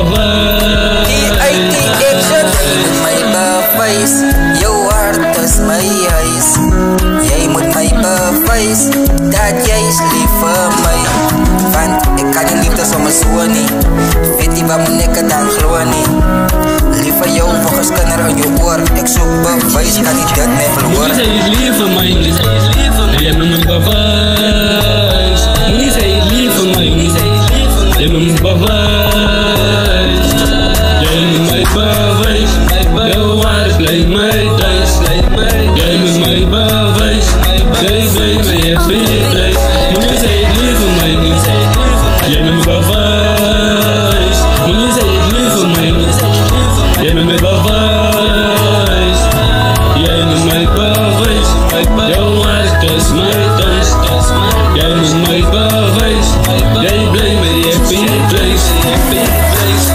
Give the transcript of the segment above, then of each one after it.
bewijs. Jij moet mij bewijs. Jouw hart is mijn huis. Jij moet mij bewijs dat jij is lief voor mij. Want ik kan die liefde zonder zoen niet. Weet die wat mijn nekken dan gloeien niet. Lief voor jou volgens kinder aan je oor. Ik zoek bewijs, kan niet dat mij verloren. Zij is lief voor mij. Jij moet mij bewijs. Zij is lief voor mij. Jij moet mij bewijs. Jij moet mij bewijs. Jouw hart blijft mij thuis. Jij moet mij bewijs. Jij blijft mij echt weer thuis. Zij is lief voor mij. Jij moet mij bewijs. Zij is lief voor mij. Jij moet mij bewijs. Jij moet mij bewijs. Jouw hart is mij thuis. Jij moet mij bewijs. Jij blijft mij echt weer thuis.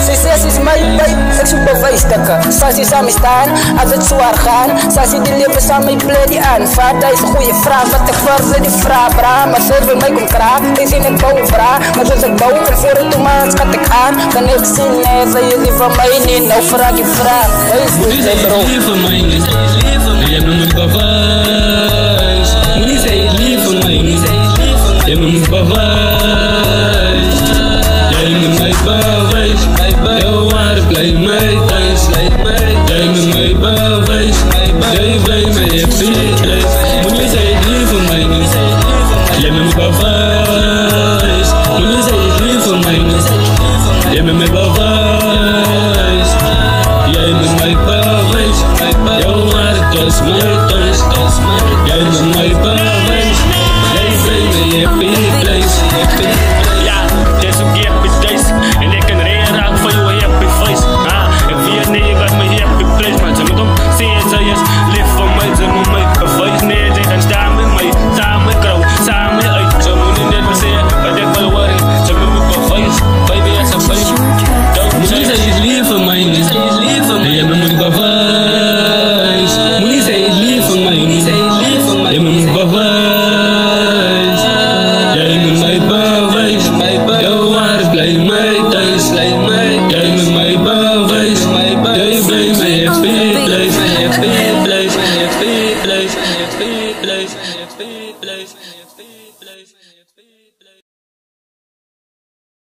Succes is mijn babe, ik zoek bewijs takken. Sassi samen staan, als het zwaar gaan. Sassi die leven samen, ik play die aan. Vader is een goede vraag, wat ik voor die vraag, bra. Maar ze wil mij kom kraak, ik zie het bouwen, bra. Maar zoals ik bouw, kom voor het toemaat, schat ik aan. Kan ik zien, nee, zijn jullie van mij niet. Nou vraag je vraag, wees goed, hè bro. Lief voor mij, jij moet me bewijs. Zij is lief voor mij, jij moet me bewijs. Jij moet mij bewijs. Jouw hart blijft mij thuis. Jij moet mij bewijs.